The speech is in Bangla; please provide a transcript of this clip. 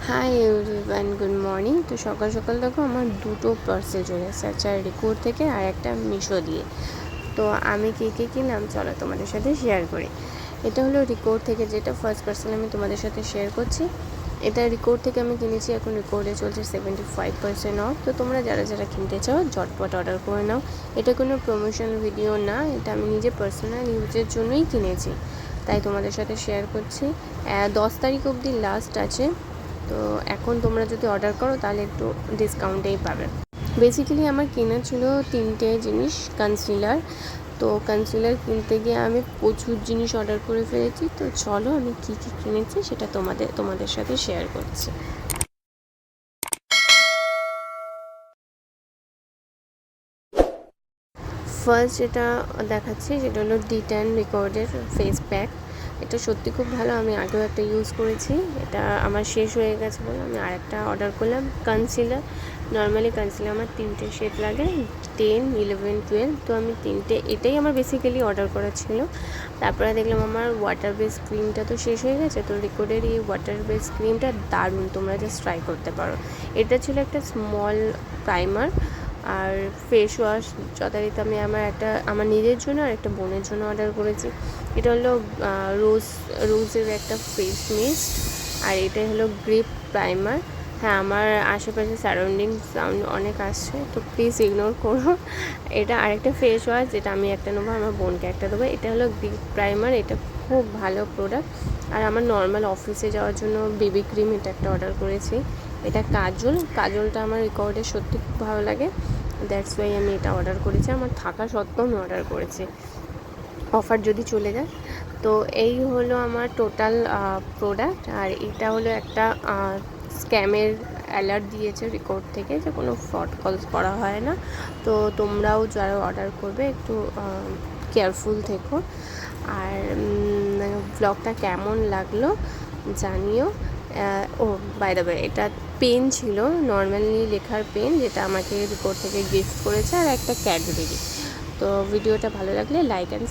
Hi everyone, good morning. তো সকাল সকাল দেখো আমার দুটো পার্সেল চলে এসেছে, একটা রিকোর থেকে আর একটা মিশো দিয়ে। তো আমি কী কী কিনলাম চলো তোমাদের সাথে শেয়ার করি। এটা হলো রিকোর থেকে, যেটা ফার্স্ট পার্সেল আমি তোমাদের সাথে শেয়ার করছি। এটা রিকোর থেকে আমি কিনেছি, এখন রিকোর্ডে চলছে 75% অফ। তো তোমরা যারা যারা কিনতে চাও ঝটপট অর্ডার করে নাও। এটা কোনো প্রমোশন ভিডিও না, এটা আমি নিজে পার্সোনাল ইউজের জন্যই কিনেছি, তাই তোমাদের সাথে শেয়ার করছি। 10 তারিখ অবধি লাস্ট আছে। তো এখন তোমরা যদি অর্ডার করো তাহলে একটু ডিসকাউন্টেই পাবে। বেসিক্যালি আমার কেনা ছিল 3টে জিনিস কনসিলার। তো কনসিলার কিনতে গিয়ে আমি প্রচুর জিনিস অর্ডার করে ফেলেছি। তো চলো আমি কী কী কিনেছি সেটা তোমাদের সাথে শেয়ার করছি। ফার্স্ট যেটা দেখাচ্ছি সেটা হলো D10 রিকর্ডের ফেস প্যাক। এটা সত্যি খুব ভালো, আমি আগেও একটা ইউজ করেছি, এটা আমার শেষ হয়ে গেছে বলে আমি আরেকটা অর্ডার করলাম। কনসিলার, নর্মালি কনসিলার আমার 3টে শেড লাগে, 10, 11, 12। তো আমি 3টে, এটাই আমার বেসিক্যালি অর্ডার করা ছিল। তারপরে দেখলাম আমার ওয়াটার বেস ক্রিমটা তো শেষ হয়ে গেছে, তো রিকর্ডের এই ওয়াটার বেস ক্রিমটা দারুণ, তোমরা জাস্ট ট্রাই করতে পারো। এটা ছিল একটা স্মল প্রাইমার আর ফেস ওয়াশ যথারীতি আমি আমার নিজের জন্য আর একটা বোনের জন্য অর্ডার করেছি। এটা হলো রোজের একটা ফেস মিস্ট, আর এটা হলো গ্রিপ প্রাইমার। হ্যাঁ, আমার আশেপাশে সারাউন্ডিং সাউন্ড অনেক আসছে, তো প্লিজ ইগনোর করো। এটা আরেকটা ফেস ওয়াশ, যেটা আমি একটা নেবো, আমার বোনকে একটা দেবো। এটা হলো গ্রিপ প্রাইমার, এটা খুব ভালো প্রোডাক্ট। আর আমার নর্মাল অফিসে যাওয়ার জন্য বেবি ক্রিম, এটা একটা অর্ডার করেছি। এটা কাজলটা আমার রিকর্ডে সত্যি খুব ভালো লাগে, দ্যাটস ওয়াই আমি এটা অর্ডার করেছি। আমার থাকা সত্ত্বেও আমি অর্ডার করেছি, অফার যদি চলে যায়। তো এই হলো আমার টোটাল প্রোডাক্ট। আর এটা হলো একটা স্ক্যামের অ্যালার্ট দিয়েছে রিকর্ড থেকে, যে কোনো ফ্রড কলস করা হয় না। তো তোমরাও যারা অর্ডার করবে একটু কেয়ারফুল থেকো। আর ব্লগটা কেমন লাগলো জানিও। ও বাই দ্য ওয়ে, এটা পেন ছিল, নর্মালি লেখার পেন, যেটা আমাকে রিকর্ড থেকে গিফট করেছে, আর একটা ক্যাডবেরি। তো ভিডিওটা ভালো লাগলে লাইক অ্যান্ড